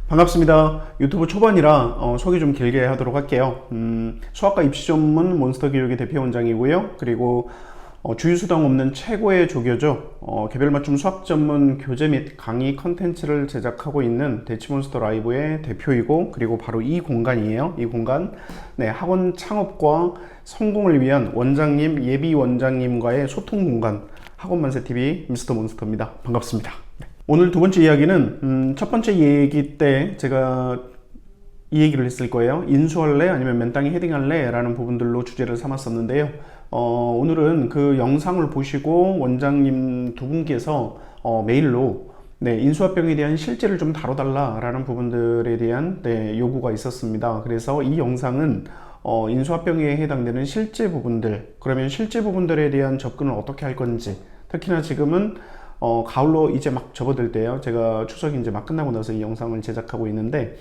반갑습니다. 유튜브 초반이라 소개 좀 길게 하도록 할게요. 수학과 입시 전문 몬스터 교육의 대표 원장이고요. 그리고 주휴수당 없는 최고의 조교죠. 개별 맞춤 수학 전문 교재 및 강의 컨텐츠를 제작하고 있는 대치몬스터 라이브의 대표이고, 그리고 바로 이 공간이에요. 이 공간, 네, 학원 창업과 성공을 위한 원장님, 예비 원장님과의 소통 공간, 학원만세TV 미스터 몬스터입니다. 반갑습니다. 오늘 두 번째 이야기는 첫 번째 얘기 때 제가 이 얘기를 했을 거예요. 인수할래 아니면 맨땅에 헤딩할래 라는 부분들로 주제를 삼았었는데요. 오늘은 그 영상을 보시고 원장님 두 분께서 메일로 인수합병에 대한 실제를 좀 다뤄달라 라는 부분들에 대한 요구가 있었습니다. 그래서 이 영상은 인수합병에 해당되는 실제 부분들, 그러면 실제 부분들에 대한 접근을 어떻게 할 건지, 특히나 지금은 가을로 이제 막 접어들 때요. 제가 추석이 이제 막 끝나고 나서 이 영상을 제작하고 있는데,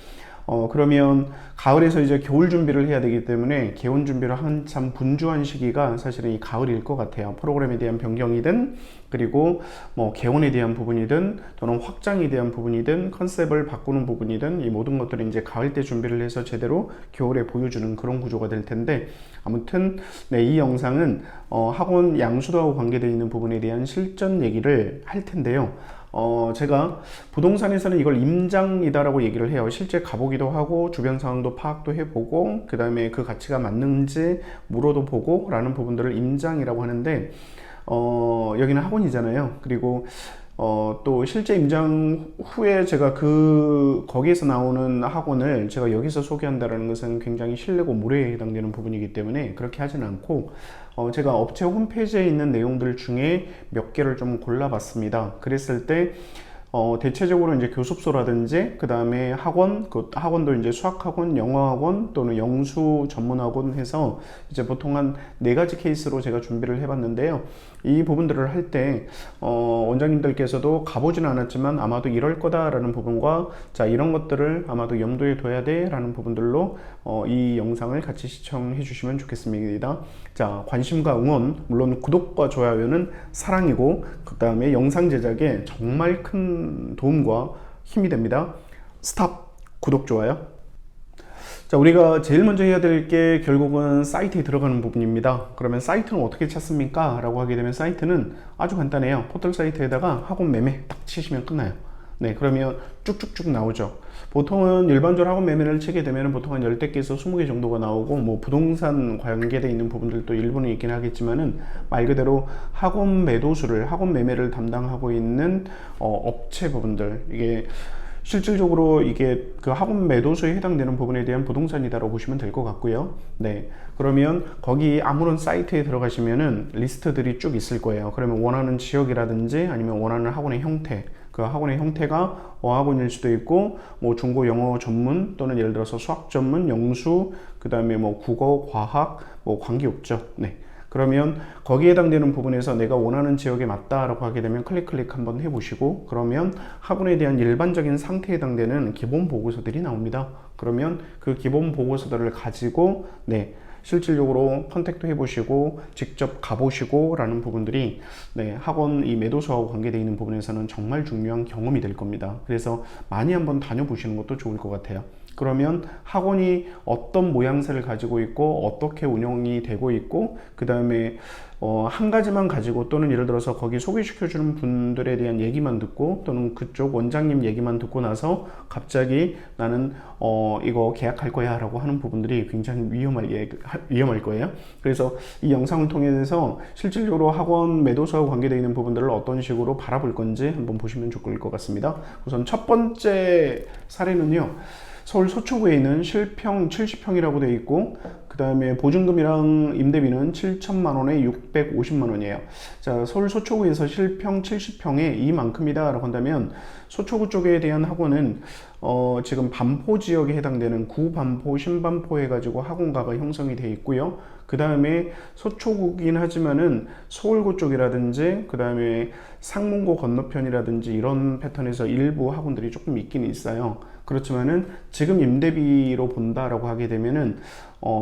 그러면 가을에서 이제 겨울 준비를 해야 되기 때문에 개원 준비를 한참 분주한 시기가 사실은 이 가을일 것 같아요. 프로그램에 대한 변경이든, 그리고 뭐 개원에 대한 부분이든, 또는 확장에 대한 부분이든, 컨셉을 바꾸는 부분이든, 이 모든 것들이 이제 가을 때 준비를 해서 제대로 겨울에 보여주는 그런 구조가 될 텐데, 아무튼 이 영상은 학원 양수도하고 관계되어 있는 부분에 대한 실전 얘기를 할 텐데요. 제가 부동산에서는 이걸 임장이다라고 얘기를 해요. 실제 가보기도 하고 주변 상황도 파악도 해보고, 그 다음에 그 가치가 맞는지 물어도 보고 라는 부분들을 임장이라고 하는데, 여기는 학원이잖아요. 그리고 또 실제 임장 후에 제가 거기에서 나오는 학원을 제가 여기서 소개한다는 것은 굉장히 신뢰고 무례에 해당되는 부분이기 때문에 그렇게 하지는 않고, 제가 업체 홈페이지에 있는 내용들 중에 몇 개를 좀 골라봤습니다. 그랬을 때 대체적으로 이제 교습소라든지, 그 다음에 학원, 그 학원도 이제 수학학원, 영어학원 또는 영수 전문학원 해서 이제 보통 한 4가지 케이스로 제가 준비를 해봤는데요. 이 부분들을 할 때 원장님들께서도 가보지는 않았지만 아마도 이럴 거다라는 부분과, 자, 이런 것들을 아마도 염두에 둬야 돼 라는 부분들로 이 영상을 같이 시청해 주시면 좋겠습니다. 자, 관심과 응원, 물론 구독과 좋아요는 사랑이고, 그 다음에 영상 제작에 정말 큰 도움과 힘이 됩니다. 스탑, 구독, 좋아요. 자, 우리가 제일 먼저 해야 될 게 결국은 사이트에 들어가는 부분입니다. 그러면 사이트는 어떻게 찾습니까? 라고 하게 되면 사이트는 아주 간단해요. 포털 사이트에다가 학원 매매 딱 치시면 끝나요. 네, 그러면 쭉쭉쭉 나오죠. 보통은 일반적으로 학원 매매를 치게 되면 보통 한 10개에서 20개 정도가 나오고, 뭐 부동산 관계되어 있는 부분들도 일부는 있긴 하겠지만은, 말 그대로 학원 매도수를, 학원 매매를 담당하고 있는 업체 부분들, 이게 실질적으로 이게 그 학원 매도수에 해당되는 부분에 대한 부동산이다라고 보시면 될 것 같고요. 네, 그러면 거기 아무런 사이트에 들어가시면은 리스트들이 쭉 있을 거예요. 그러면 원하는 지역이라든지 아니면 원하는 학원의 형태, 그 학원의 형태가 어학원일 수도 있고, 뭐 중고 영어 전문 또는 예를 들어서 수학 전문, 영수, 그 다음에 뭐 국어, 과학, 뭐 관계없죠. 네. 그러면 거기에 해당되는 부분에서 내가 원하는 지역에 맞다라고 하게 되면 클릭 한번 해보시고, 그러면 학원에 대한 일반적인 상태에 해당되는 기본 보고서들이 나옵니다. 그러면 그 기본 보고서들을 가지고 실질적으로 컨택도 해보시고 직접 가보시고 라는 부분들이 학원 이 매도소하고 관계되어 있는 부분에서는 정말 중요한 경험이 될 겁니다. 그래서 많이 한번 다녀보시는 것도 좋을 것 같아요. 그러면 학원이 어떤 모양새를 가지고 있고 어떻게 운영이 되고 있고, 그 다음에 한 가지만 가지고, 또는 예를 들어서 거기 소개시켜주는 분들에 대한 얘기만 듣고, 또는 그쪽 원장님 얘기만 듣고 나서 갑자기 나는 이거 계약할 거야 라고 하는 부분들이 굉장히 위험할 거예요. 그래서 이 영상을 통해서 실질적으로 학원 매도소하고 관계되어 있는 부분들을 어떤 식으로 바라볼 건지 한번 보시면 좋을 것 같습니다. 우선 첫 번째 사례는요, 서울 서초구에 있는 실평 70평이라고 되어 있고, 그 다음에 보증금이랑 임대비는 7천만 원에 650만 원이에요. 자, 서울 서초구에서 실평 70평에 이만큼이다 라고 한다면, 서초구 쪽에 대한 학원은 지금 반포 지역에 해당되는 구반포, 신반포 해가지고 학원가가 형성이 되어 있고요. 그 다음에 서초구긴 하지만은 서울구 쪽이라든지, 그 다음에 상문고 건너편이라든지 이런 패턴에서 일부 학원들이 조금 있긴 있어요. 그렇지만은 지금 임대비로 본다라고 하게 되면은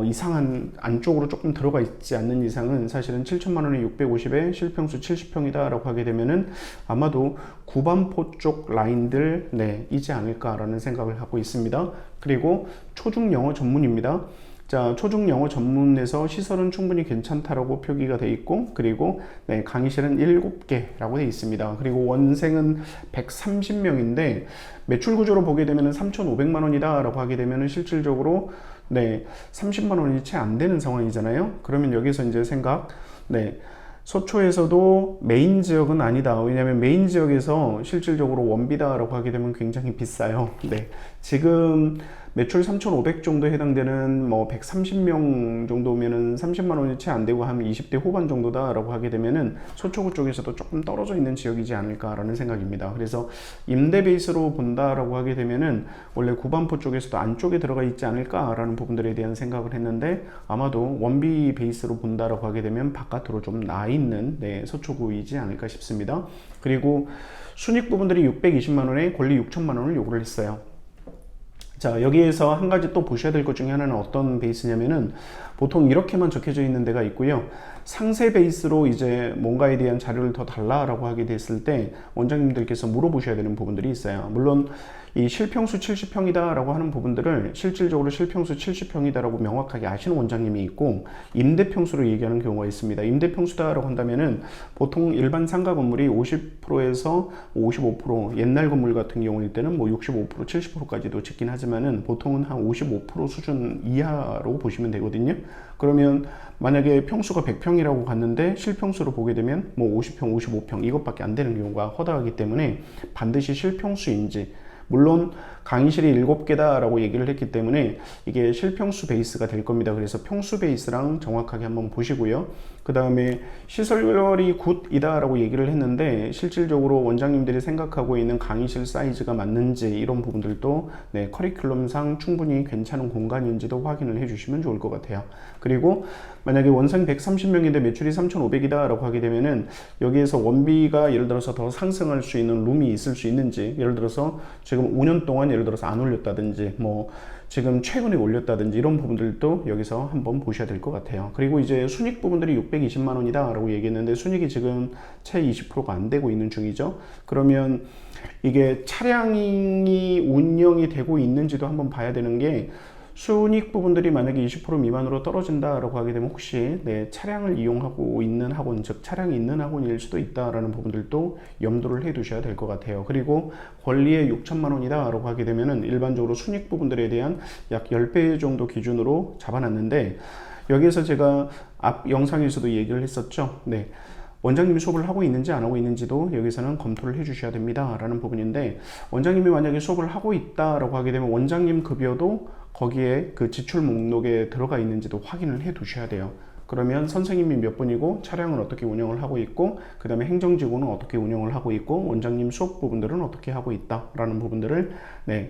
이상한 안쪽으로 조금 들어가 있지 않는 이상은 사실은 7천만 원에 650에 실평수 70평이다라고 하게 되면은 아마도 구반포 쪽 라인들 이지 않을까라는 생각을 하고 있습니다. 그리고 초중 영어 전문입니다. 자, 초중 영어 전문에서 시설은 충분히 괜찮다라고 표기가 되어 있고, 그리고 강의실은 7개라고 되어 있습니다. 그리고 원생은 130명인데 매출 구조로 보게 되면 3,500만 원이다 라고 하게 되면 실질적으로 30만 원이 채 안 되는 상황이잖아요. 그러면 여기서 이제 생각, 서초에서도 메인 지역은 아니다. 왜냐하면 메인 지역에서 실질적으로 원비다라고 하게 되면 굉장히 비싸요. 지금 매출 3,500 정도에 해당되는 130명 정도면은 30만 원이 채 안 되고 한 20대 후반 정도다라고 하게 되면은 서초구 쪽에서도 조금 떨어져 있는 지역이지 않을까라는 생각입니다. 그래서 임대 베이스로 본다라고 하게 되면은 원래 구반포 쪽에서도 안쪽에 들어가 있지 않을까라는 부분들에 대한 생각을 했는데 아마도 원비 베이스로 본다라고 하게 되면 바깥으로 좀 나 있는 서초구이지 않을까 싶습니다. 그리고 순익 부분들이 620만 원에 권리 6천만 원을 요구를 했어요. 자, 여기에서 한 가지 또 보셔야 될 것 중에 하나는 어떤 베이스냐면은 보통 이렇게만 적혀져 있는 데가 있고요. 상세 베이스로 이제 뭔가에 대한 자료를 더 달라라고 하게 됐을 때 원장님들께서 물어보셔야 되는 부분들이 있어요. 물론 이 실평수 70평이다 라고 하는 부분들을 실질적으로 실평수 70평이다 라고 명확하게 아시는 원장님이 있고, 임대평수로 얘기하는 경우가 있습니다. 임대평수다 라고 한다면은 보통 일반 상가 건물이 50%에서 55%, 옛날 건물 같은 경우일 때는 65%, 70%까지도 짓긴 하지만은 보통은 한 55% 수준 이하로 보시면 되거든요. 그러면 만약에 평수가 100평이라고 갔는데 실평수로 보게 되면 50평, 55평 이것밖에 안 되는 경우가 허다하기 때문에 반드시 실평수인지, 물론 강의실이 7개다 라고 얘기를 했기 때문에 이게 실평수 베이스가 될 겁니다. 그래서 평수 베이스랑 정확하게 한번 보시고요. 그 다음에 시설이 굿이다 라고 얘기를 했는데 실질적으로 원장님들이 생각하고 있는 강의실 사이즈가 맞는지 이런 부분들도 커리큘럼상 충분히 괜찮은 공간인지도 확인을 해 주시면 좋을 것 같아요. 그리고 만약에 원생 130명인데 매출이 3,500이다 라고 하게 되면은 여기에서 원비가 예를 들어서 더 상승할 수 있는 룸이 있을 수 있는지, 예를 들어서 지금 5년 동안 예를 들어서 안 올렸다든지 지금 최근에 올렸다든지 이런 부분들도 여기서 한번 보셔야 될 것 같아요. 그리고 이제 순익 부분들이 620만 원이다 라고 얘기했는데 순익이 지금 채 20%가 안 되고 있는 중이죠. 그러면 이게 차량이 운영이 되고 있는지도 한번 봐야 되는 게, 순익 부분들이 만약에 20% 미만으로 떨어진다라고 하게 되면 혹시 차량을 이용하고 있는 학원, 즉 차량이 있는 학원일 수도 있다라는 부분들도 염두를 해 두셔야 될 것 같아요. 그리고 권리에 6천만 원이다라고 하게 되면은 일반적으로 순익 부분들에 대한 약 10배 정도 기준으로 잡아놨는데, 여기에서 제가 앞 영상에서도 얘기를 했었죠. 원장님이 수업을 하고 있는지 안 하고 있는지도 여기서는 검토를 해 주셔야 됩니다 라는 부분인데, 원장님이 만약에 수업을 하고 있다라고 하게 되면 원장님 급여도 거기에 그 지출 목록에 들어가 있는지도 확인을 해 두셔야 돼요. 그러면 선생님이 몇 분이고 차량을 어떻게 운영을 하고 있고 그 다음에 행정직원은 어떻게 운영을 하고 있고 원장님 수업 부분들은 어떻게 하고 있다 라는 부분들을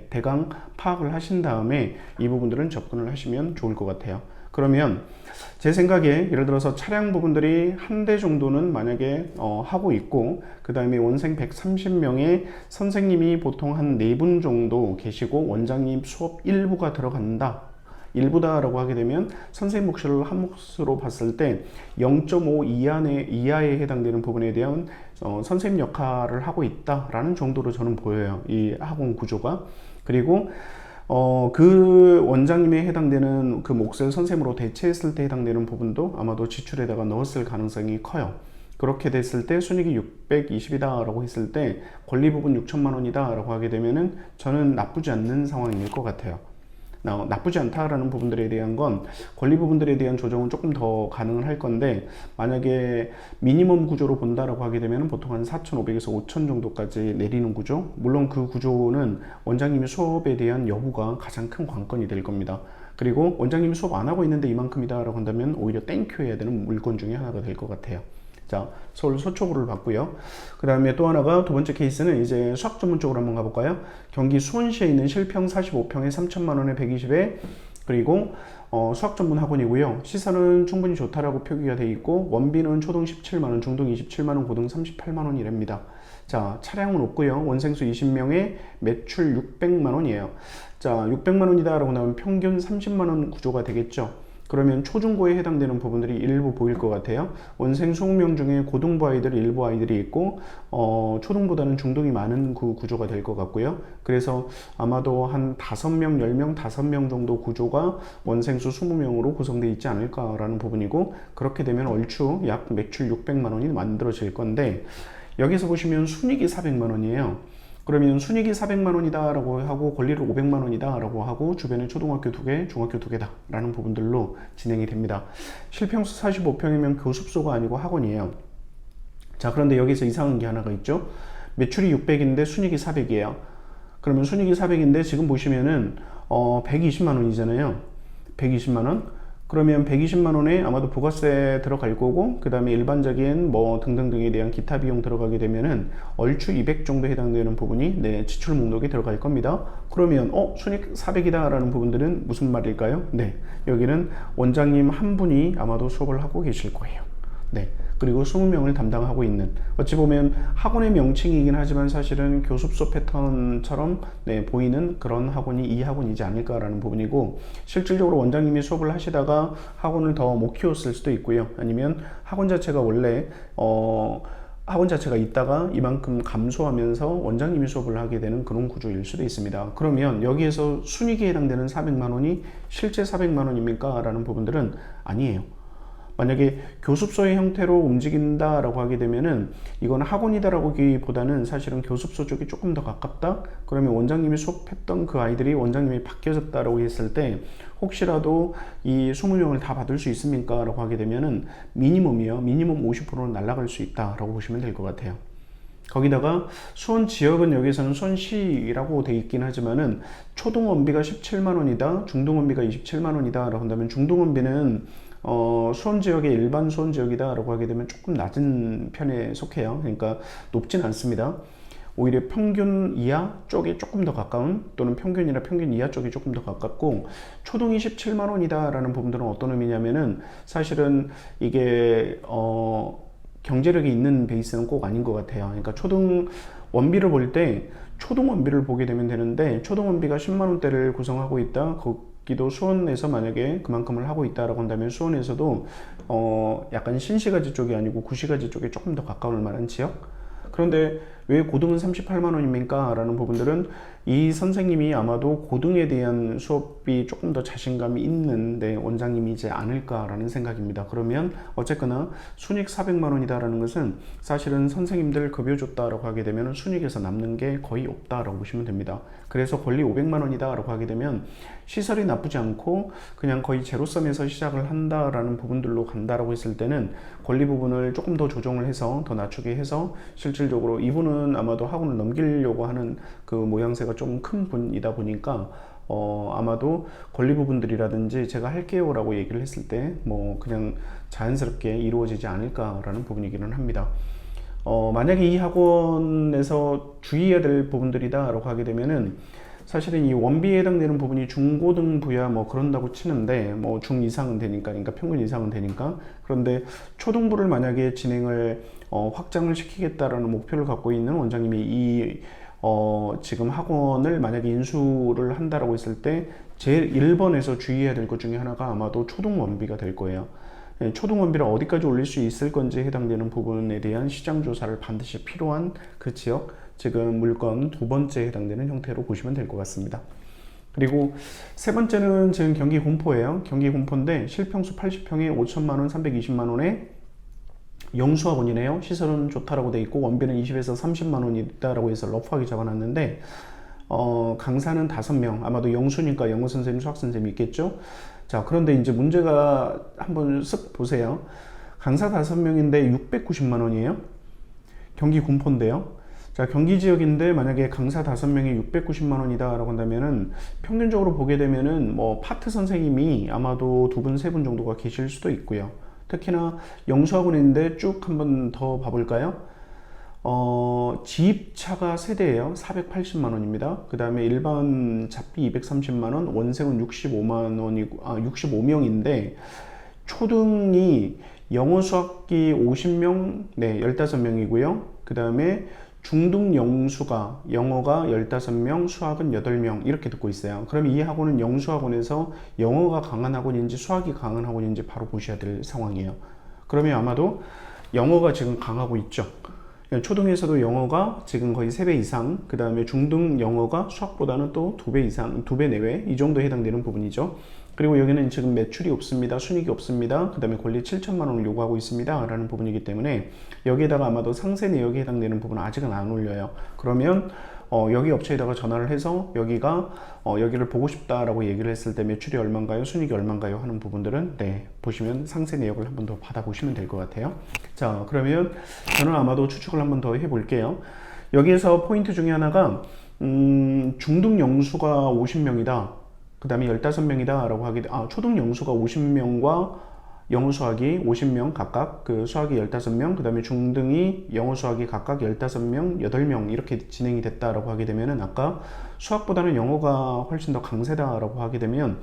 대강 파악을 하신 다음에 이 부분들은 접근을 하시면 좋을 것 같아요. 그러면 제 생각에 예를 들어서 차량 부분들이 한 대 정도는 만약에 하고 있고, 그 다음에 원생 130명에 선생님이 보통 한 4분 정도 계시고 원장님 수업 일부가 들어간다, 일부다라고 하게 되면 선생님 몫을 한 몫으로 봤을 때 0.5 이하에 해당되는 부분에 대한 선생님 역할을 하고 있다라는 정도로 저는 보여요, 이 학원 구조가. 그리고 그 원장님에 해당되는 그 몫을 선생님으로 대체했을 때 해당되는 부분도 아마도 지출에다가 넣었을 가능성이 커요. 그렇게 됐을 때 순익이 620이다 라고 했을 때 권리 부분 6천만 원이다 라고 하게 되면은 저는 나쁘지 않는 상황일 것 같아요. 나쁘지 않다라는 부분들에 대한 건 권리 부분들에 대한 조정은 조금 더 가능을 할 건데, 만약에 미니멈 구조로 본다라고 하게 되면 보통 한 4,500에서 5,000 정도까지 내리는 구조, 물론 그 구조는 원장님의 수업에 대한 여부가 가장 큰 관건이 될 겁니다. 그리고 원장님이 수업 안 하고 있는데 이만큼이다 라고 한다면 오히려 땡큐 해야 되는 물건 중에 하나가 될 것 같아요. 자, 서울 서초구를 봤고요. 그 다음에 또 하나가 두 번째 케이스는 이제 수학 전문 쪽으로 한번 가볼까요? 경기 수원시에 있는 실평 45평에 3천만 원에 120에 그리고 수학 전문 학원이고요. 시설은 충분히 좋다라고 표기가 되어 있고 원비는 초등 17만원, 중등 27만원, 고등 38만원이랍니다. 자, 차량은 없고요. 원생수 20명에 매출 600만원이에요. 자, 600만원이다 라고 나오면 평균 30만원 구조가 되겠죠. 그러면 초중고에 해당되는 부분들이 일부 보일 것 같아요. 원생 20명 중에 고등부 아이들이 일부 아이들이 있고 초등보다는 중등이 많은 구조가 될 것 같고요. 그래서 아마도 한 5명, 10명, 5명 정도 구조가 원생수 20명으로 구성되어 있지 않을까라는 부분이고, 그렇게 되면 얼추 약 매출 600만 원이 만들어질 건데, 여기서 보시면 순이익이 400만 원이에요. 그러면 순이익이 400만 원이다 라고 하고 권리를 500만 원이다 라고 하고 주변에 초등학교 2개, 중학교 2개다 라는 부분들로 진행이 됩니다. 실평수 45평이면 교습소가 아니고 학원이에요. 자, 그런데 여기서 이상한 게 하나가 있죠. 매출이 600인데 순이익이 400이에요. 그러면 순이익이 400인데 지금 보시면은 120만 원이잖아요. 120만 원. 그러면 120만 원에 아마도 부가세 들어갈 거고, 그 다음에 일반적인 뭐 등등등에 대한 기타 비용 들어가게 되면은 얼추 200 정도 해당되는 부분이 지출 목록에 들어갈 겁니다. 그러면 순이익 400이다 라는 부분들은 무슨 말일까요? 네, 여기는 원장님 한 분이 아마도 수업을 하고 계실 거예요. 네, 그리고 20명을 담당하고 있는, 어찌 보면 학원의 명칭이긴 하지만 사실은 교습소 패턴처럼 보이는 그런 학원이 이 학원이지 않을까라는 부분이고, 실질적으로 원장님이 수업을 하시다가 학원을 더 못 키웠을 수도 있고요. 아니면 학원 자체가 원래 학원 자체가 있다가 이만큼 감소하면서 원장님이 수업을 하게 되는 그런 구조일 수도 있습니다. 그러면 여기에서 순이익에 해당되는 400만 원이 실제 400만 원입니까? 라는 부분들은 아니에요. 만약에 교습소의 형태로 움직인다라고 하게 되면은 이건 학원이다라고 하기보다는 사실은 교습소 쪽이 조금 더 가깝다? 그러면 원장님이 수업했던 그 아이들이 원장님이 바뀌어졌다라고 했을 때 혹시라도 이 20명을 다 받을 수 있습니까? 라고 하게 되면은 미니멈이요. 미니멈 50%는 날아갈 수 있다라고 보시면 될 것 같아요. 거기다가 수원 지역은 여기서는 수원시라고 돼 있긴 하지만은 초등 원비가 17만 원이다, 중등 원비가 27만 원이다 라고 한다면 중등 원비는 수원 지역의 일반 수원 지역이다 라고 하게 되면 조금 낮은 편에 속해요. 그러니까 높진 않습니다. 오히려 평균 이하 쪽에 조금 더 가까운, 또는 평균이나 평균 이하 쪽이 조금 더 가깝고, 초등이 17만 원이다 라는 부분들은 어떤 의미냐면은 사실은 이게 경제력이 있는 베이스는 꼭 아닌 것 같아요. 그러니까 초등 원비를 볼 때 초등 원비를 보게 되면 되는데, 초등 원비가 10만 원대를 구성하고 있다, 기도 수원에서 만약에 그만큼을 하고 있다라고 한다면 수원에서도 약간 신시가지 쪽이 아니고 구시가지 쪽에 조금 더 가까울 만한 지역? 그런데 왜 고등은 38만 원입니까? 라는 부분들은 이 선생님이 아마도 고등에 대한 수업이 조금 더 자신감이 있는 원장님이지 않을까라는 생각입니다. 그러면 어쨌거나 순이익 400만 원이다 라는 것은 사실은 선생님들 급여 줬다라고 하게 되면 순이익에서 남는 게 거의 없다라고 보시면 됩니다. 그래서 권리 500만 원이다 라고 하게 되면 시설이 나쁘지 않고 그냥 거의 제로섬에서 시작을 한다라는 부분들로 간다라고 했을 때는 권리 부분을 조금 더 조정을 해서 더 낮추게 해서 실질적으로 이분은 아마도 학원을 넘기려고 하는 그 모양새가 좀 큰 분이다 보니까 아마도 권리 부분들이라든지 제가 할게요 라고 얘기를 했을 때 뭐 그냥 자연스럽게 이루어지지 않을까라는 부분이기는 합니다. 만약에 이 학원에서 주의해야 될 부분들이다 라고 하게 되면은 사실은 이 원비에 해당되는 부분이 중고등부야 뭐 그런다고 치는데 뭐 중 이상은 되니까, 그러니까 평균 이상은 되니까. 그런데 초등부를 만약에 진행을 확장을 시키겠다라는 목표를 갖고 있는 원장님이 이 지금 학원을 만약에 인수를 한다라고 했을 때 제일 1번에서 주의해야 될 것 중에 하나가 아마도 초등 원비가 될 거예요. 초등 원비를 어디까지 올릴 수 있을 건지 해당되는 부분에 대한 시장 조사를 반드시 필요한 그 지역, 지금 물건 두 번째 해당되는 형태로 보시면 될 것 같습니다. 그리고 세 번째는 지금 경기 공포예요. 경기 공포인데 실평수 80평에 5천만 원, 320만 원에 영수학원이네요. 시설은 좋다라고 돼 있고 원비는 20에서 30만 원이다라고 해서 러프하게 잡아놨는데 강사는 5명, 아마도 영수니까 영어 선생님, 수학 선생님이 있겠죠. 자, 그런데 이제 문제가 한번 쓱 보세요. 강사 5명인데 690만 원이에요. 경기 군포인데요. 자, 경기 지역인데 만약에 강사 5명이 690만 원이다 라고 한다면은 평균적으로 보게 되면은 뭐 파트 선생님이 아마도 2분, 3분 정도가 계실 수도 있고요. 특히나 영수학원인데 쭉 한번 더 봐볼까요? 지입차가 세대예요. 480만 원입니다. 그 다음에 일반 잡비 230만 원, 원생은 65만 원이고, 65명인데, 초등이 영어 수학기 50명, 네, 15명이고요. 그 다음에 중등 영수가, 영어가 15명, 수학은 8명, 이렇게 듣고 있어요. 그럼 이 학원은 영수학원에서 영어가 강한 학원인지 수학이 강한 학원인지 바로 보셔야 될 상황이에요. 그러면 아마도 영어가 지금 강하고 있죠. 초등에서도 영어가 지금 거의 3배 이상, 그 다음에 중등 영어가 수학보다는 또 2배 이상, 2배 내외, 이 정도 해당되는 부분이죠. 그리고 여기는 지금 매출이 없습니다. 순이익이 없습니다. 그 다음에 권리 7천만 원을 요구하고 있습니다. 라는 부분이기 때문에 여기에다가 아마도 상세 내역에 해당되는 부분은 아직은 안 올려요. 그러면 여기 업체에다가 전화를 해서 여기가 여기를 보고 싶다라고 얘기를 했을 때 매출이 얼마인가요? 순이익이 얼마인가요? 하는 부분들은 네, 보시면 상세 내역을 한번 더 받아보시면 될 것 같아요. 자, 그러면 저는 아마도 추측을 한번 더 해볼게요. 여기에서 포인트 중에 하나가 중등 영수가 50명이다. 그 다음에 15명이다 라고 하게 돼, 초등 영수가 50명과 영어 수학이 50명 각각, 그 수학이 15명, 그 다음에 중등이 영어 수학이 각각 15명, 8명 이렇게 진행이 됐다라고 하게 되면은 아까 수학보다는 영어가 훨씬 더 강세다라고 하게 되면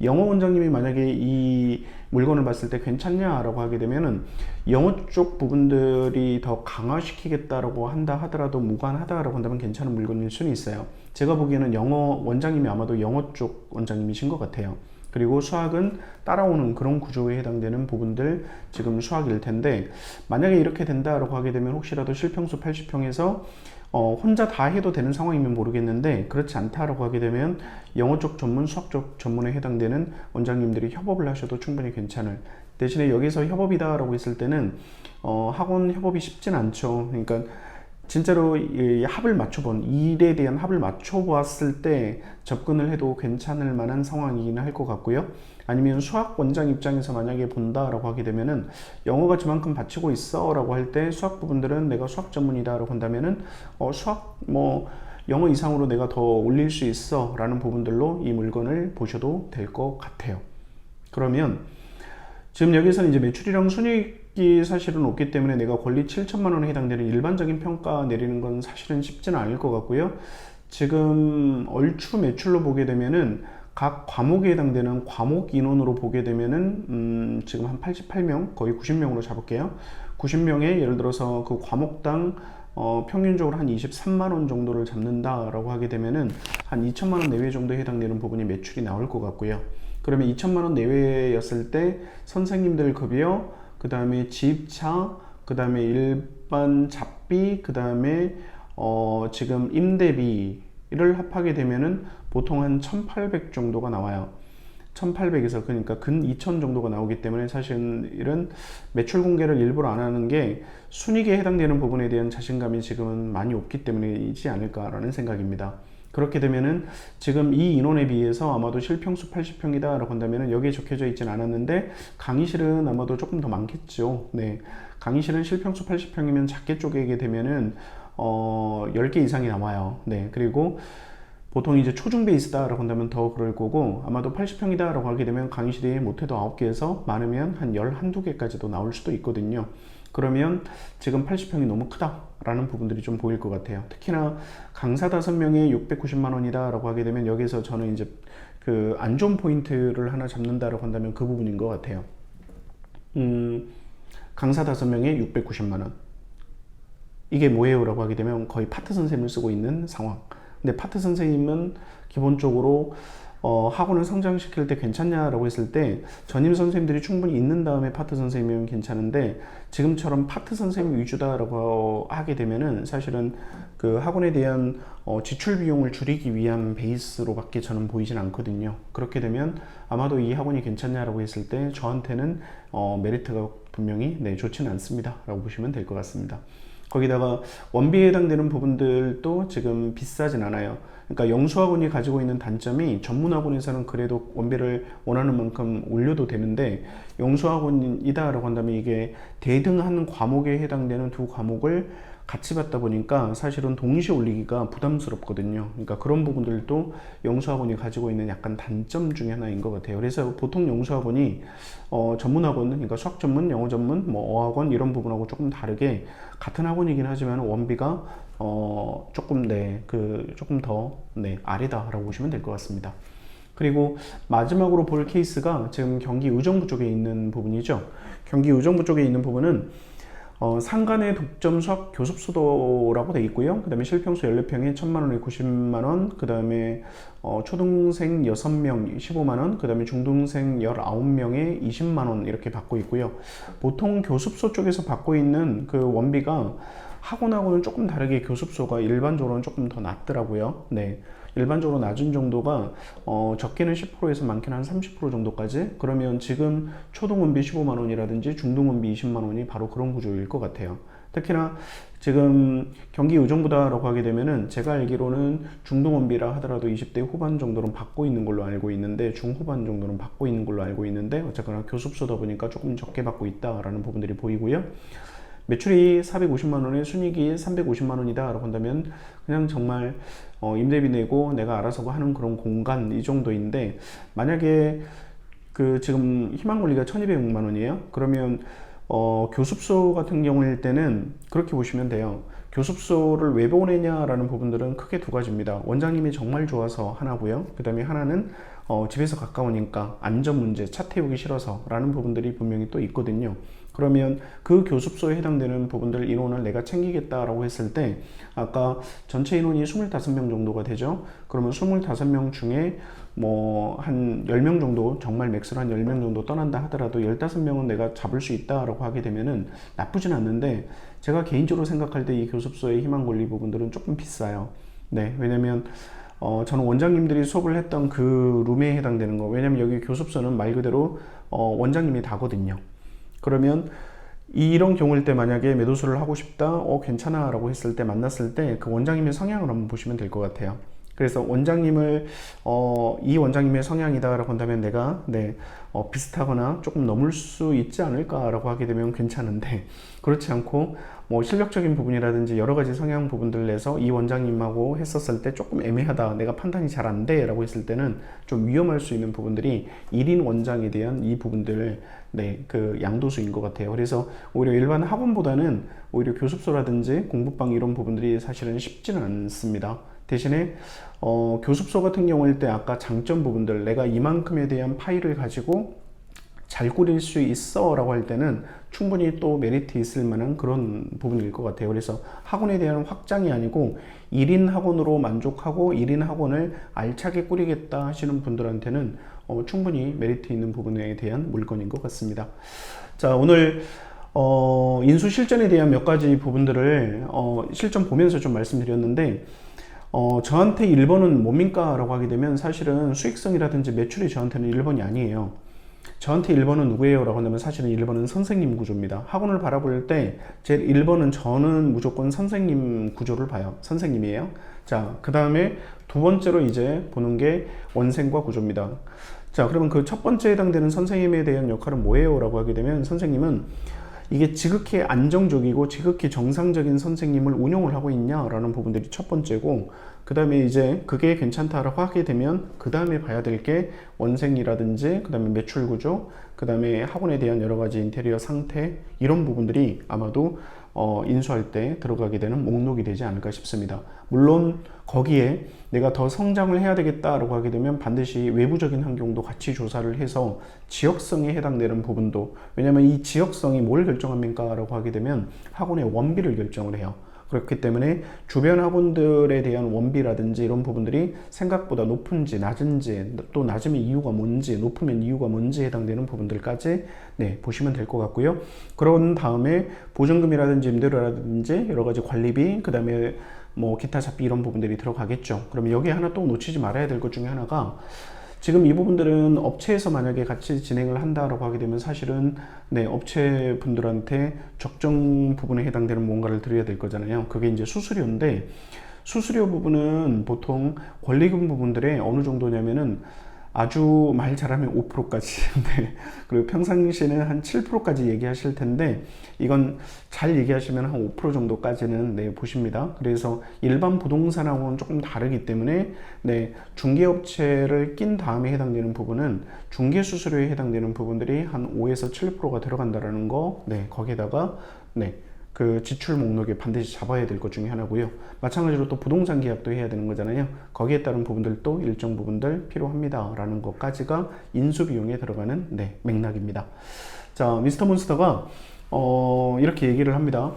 영어 원장님이 만약에 이 물건을 봤을 때 괜찮냐라고 하게 되면은 영어 쪽 부분들이 더 강화시키겠다라고 한다 하더라도 무관하다라고 한다면 괜찮은 물건일 수는 있어요. 제가 보기에는 영어 원장님이 아마도 영어 쪽 원장님이신 것 같아요. 그리고 수학은 따라오는 그런 구조에 해당되는 부분들 지금 수학일 텐데 만약에 이렇게 된다라고 하게 되면 혹시라도 실평수 80평에서 혼자 다 해도 되는 상황이면 모르겠는데 그렇지 않다라고 하게 되면 영어 쪽 전문, 수학 쪽 전문에 해당되는 원장님들이 협업을 하셔도 충분히 괜찮을, 대신에 여기서 협업이다라고 했을 때는 학원 협업이 쉽진 않죠. 그러니까 진짜로 이 합을 맞춰본, 일에 대한 합을 맞춰보았을 때 접근을 해도 괜찮을 만한 상황이긴 할 것 같고요. 아니면 수학 원장 입장에서 만약에 본다라고 하게 되면은 영어가 저만큼 받치고 있어 라고 할 때 수학 부분들은 내가 수학 전문이다 라고 한다면은 수학 영어 이상으로 내가 더 올릴 수 있어 라는 부분들로 이 물건을 보셔도 될 것 같아요. 그러면 지금 여기서는 이제 매출이랑 순이익이 사실은 없기 때문에 내가 권리 7천만 원에 해당되는 일반적인 평가 내리는 건 사실은 쉽지는 않을 것 같고요. 지금 얼추 매출로 보게 되면은 각 과목에 해당되는 과목 인원으로 보게 되면은 지금 한 88명, 거의 90명으로 잡을게요. 90명에 예를 들어서 그 과목당 평균적으로 한 23만 원 정도를 잡는다라고 하게 되면은 한 2천만 원 내외 정도에 해당되는 부분이 매출이 나올 것 같고요. 그러면 2천만 원 내외였을 때 선생님들 급여, 그 다음에 지입차, 그 다음에 일반 잡비, 그 다음에 지금 임대비를 합하게 되면은 보통 한 1,800 정도가 나와요. 1,800에서 그러니까 근 2,000 정도가 나오기 때문에 사실은 매출 공개를 일부러 안 하는 게 순이익에 해당되는 부분에 대한 자신감이 지금은 많이 없기 때문이지 않을까라는 생각입니다. 그렇게 되면은 지금 이 인원에 비해서 아마도 실평수 80평이다 라고 한다면은 여기에 적혀져 있진 않았는데 강의실은 아마도 조금 더 많겠죠. 네. 강의실은 실평수 80평이면 작게 쪼개게 되면은 10개 이상이 나와요. 네. 그리고 보통 이제 초중 베이스다 라고 한다면 더 그럴 거고 아마도 80평이다 라고 하게 되면 강의실이 못해도 9개에서 많으면 한 12개까지도 나올 수도 있거든요. 그러면 지금 80평이 너무 크다 라는 부분들이 좀 보일 것 같아요. 특히나 강사 5명에 690만 원이다 라고 하게 되면 여기서 저는 이제 그 안 좋은 포인트를 하나 잡는다 라고 한다면 그 부분인 것 같아요. 강사 5명에 690만 원, 이게 뭐예요 라고 하게 되면 거의 파트 선생님을 쓰고 있는 상황. 근데 파트 선생님은 기본적으로 학원을 성장시킬 때 괜찮냐라고 했을 때 전임 선생님들이 충분히 있는 다음에 파트 선생님이면 괜찮은데 지금처럼 파트 선생님 위주다라고 하게 되면은 사실은 그 학원에 대한 지출 비용을 줄이기 위한 베이스로밖에 저는 보이진 않거든요. 그렇게 되면 아마도 이 학원이 괜찮냐라고 했을 때 저한테는 메리트가 분명히 좋지는 않습니다 라고 보시면 될 것 같습니다. 거기다가 원비에 해당되는 부분들도 지금 비싸진 않아요. 그러니까 영수학원이 가지고 있는 단점이 전문학원에서는 그래도 원비를 원하는 만큼 올려도 되는데 영수학원이다 라고 한다면 이게 대등한 과목에 해당되는 두 과목을 같이 받다 보니까 사실은 동시에 올리기가 부담스럽거든요. 그러니까 그런 부분들도 영수학원이 가지고 있는 약간 단점 중에 하나인 것 같아요. 그래서 보통 영수학원이 전문학원, 그러니까 수학 전문, 영어 전문, 뭐 어학원 이런 부분하고 조금 다르게 같은 학원이긴 하지만 원비가 조금 더 아래다라고 보시면 될 것 같습니다. 그리고 마지막으로 볼 케이스가 지금 경기 의정부 쪽에 있는 부분이죠. 경기 의정부 쪽에 있는 부분은 상간의 독점 수학 교습수도라고 되어 있고요. 그 다음에 실평수 14평에 1000만원에 90만원, 그 다음에 초등생 6명 15만원, 그 다음에 중등생 19명에 20만원 이렇게 받고 있고요. 보통 교습소 쪽에서 받고 있는 그 원비가 학원하고는 조금 다르게 교습소가 일반적으로는 조금 더 낮더라고요. 네. 일반적으로 낮은 정도가 적게는 10%에서 많게는 한 30% 정도까지. 그러면 지금 초등원비 15만원이라든지 중등원비 20만원이 바로 그런 구조일 것 같아요. 특히나 지금 경기 의정부다라고 하게 되면은 제가 알기로는 중등원비라 하더라도 20대 후반 정도는 받고 있는 걸로 알고 있는데, 중후반 정도는 받고 있는 걸로 알고 있는데, 어쨌거나 교습소다 보니까 조금 적게 받고 있다라는 부분들이 보이고요. 매출이 450만원에 순이익이 350만원이다 라고 한다면 그냥 정말 임대비 내고 내가 알아서 하는 그런 공간 이 정도인데, 만약에 그 지금 희망권리가 1200만원이에요. 그러면 교습소 같은 경우일 때는 그렇게 보시면 돼요. 교습소를 왜 보내냐라는 부분들은 크게 두 가지입니다. 원장님이 정말 좋아서 하나고요. 그 다음에 하나는 집에서 가까우니까 안전 문제, 차 태우기 싫어서 라는 부분들이 분명히 또 있거든요. 그러면 그 교습소에 해당되는 부분들 인원을 내가 챙기겠다라고 했을 때, 아까 전체 인원이 25명 정도가 되죠. 그러면 25명 중에 뭐 한 10명 정도, 정말 맥스로 한 10명 정도 떠난다 하더라도 15명은 내가 잡을 수 있다라고 하게 되면은 나쁘진 않는데, 제가 개인적으로 생각할 때 이 교습소의 희망 권리 부분들은 조금 비싸요. 네, 왜냐면 저는 원장님들이 수업을 했던 그 룸에 해당되는 거, 왜냐면 여기 교습소는 말 그대로 원장님이 다거든요. 그러면 이런 경우일 때 만약에 매도수를 하고 싶다, 괜찮아 라고 했을 때, 만났을 때 그 원장님의 성향을 한번 보시면 될 것 같아요. 그래서 원장님을 이 원장님의 성향이다 라고 한다면 내가 비슷하거나 조금 넘을 수 있지 않을까 라고 하게 되면 괜찮은데, 그렇지 않고 뭐 실력적인 부분이라든지 여러 가지 성향 부분들 내서 이 원장님하고 했었을 때 조금 애매하다, 내가 판단이 잘 안 돼 라고 했을 때는 좀 위험할 수 있는 부분들이 1인 원장에 대한 이 부분들, 그 양도수인 것 같아요. 그래서 오히려 일반 학원보다는 오히려 교습소라든지 공부방 이런 부분들이 사실은 쉽지는 않습니다. 대신에 교습소 같은 경우일 때 아까 장점 부분들, 내가 이만큼에 대한 파일을 가지고 잘 꾸릴 수 있어 라고 할 때는 충분히 또 메리트 있을 만한 그런 부분일 것 같아요. 그래서 학원에 대한 확장이 아니고 1인 학원으로 만족하고 1인 학원을 알차게 꾸리겠다 하시는 분들한테는 충분히 메리트 있는 부분에 대한 물건인 것 같습니다. 자, 오늘 인수 실전에 대한 몇 가지 부분들을 실전 보면서 좀 말씀드렸는데, 저한테 1번은 뭡니까? 라고 하게 되면 사실은 수익성이라든지 매출이 저한테는 1번이 아니에요. 저한테 1번은 누구예요? 라고 한다면 사실은 1번은 선생님 구조입니다. 학원을 바라볼 때 제 1번은 저는 무조건 선생님 구조를 봐요. 선생님이에요. 자, 그 다음에 두 번째로 이제 보는 게 원생과 구조입니다. 자, 그러면 그 첫 번째에 해당되는 선생님에 대한 역할은 뭐예요? 라고 하게 되면 선생님은 이게 지극히 안정적이고 지극히 정상적인 선생님을 운용을 하고 있냐라는 부분들이 첫 번째고, 그 다음에 이제 그게 괜찮다라고 하게 되면 그 다음에 봐야 될 게 원생이라든지 그 다음에 매출 구조, 그 다음에 학원에 대한 여러 가지 인테리어 상태, 이런 부분들이 아마도 인수할 때 들어가게 되는 목록이 되지 않을까 싶습니다. 물론 거기에 내가 더 성장을 해야 되겠다라고 하게 되면 반드시 외부적인 환경도 같이 조사를 해서 지역성에 해당되는 부분도, 왜냐하면 이 지역성이 뭘 결정합니까? 라고 하게 되면 학원의 원비를 결정을 해요. 그렇기 때문에 주변 학원들에 대한 원비라든지 이런 부분들이 생각보다 높은지 낮은지, 또 낮으면 이유가 뭔지, 높으면 이유가 뭔지 해당되는 부분들까지 보시면 될 것 같고요. 그런 다음에 보증금이라든지 임대료라든지 여러 가지 관리비, 그 다음에 뭐 기타 잡비 이런 부분들이 들어가겠죠. 그러면 여기에 하나 또 놓치지 말아야 될 것 중에 하나가, 지금 이 부분들은 업체에서 만약에 같이 진행을 한다라고 하게 되면 사실은 업체 분들한테 적정 부분에 해당되는 뭔가를 드려야 될 거잖아요. 그게 이제 수수료인데, 수수료 부분은 보통 권리금 부분들에 어느 정도냐면은 아주 말 잘하면 5%까지 네. 그리고 평상시에는 한 7%까지 얘기하실 텐데 이건 잘 얘기하시면 한 5% 정도까지는 네, 보십니다. 그래서 일반 부동산하고는 조금 다르기 때문에 네, 중개업체를 낀 다음에 해당되는 부분은 중개수수료에 해당되는 부분들이 한 5에서 7%가 들어간다라는 거 네, 거기에다가 네, 그 지출 목록에 반드시 잡아야 될 것 중에 하나고요. 마찬가지로 또 부동산 계약도 해야 되는 거잖아요. 거기에 따른 부분들도 일정 부분들 필요합니다. 라는 것까지가 인수비용에 들어가는 네, 맥락입니다. 자, 미스터 몬스터가 이렇게 얘기를 합니다.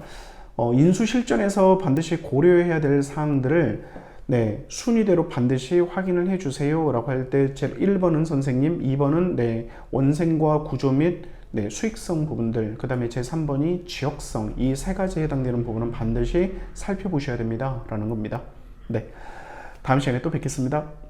인수 실전에서 반드시 고려해야 될 사항들을 네, 순위대로 반드시 확인을 해주세요. 라고 할 때 1번은 선생님, 2번은 네, 원생과 구조 및 네, 수익성 부분들, 그 다음에 제3번이 지역성, 이 세 가지에 해당되는 부분은 반드시 살펴보셔야 됩니다. 라는 겁니다. 네. 다음 시간에 또 뵙겠습니다.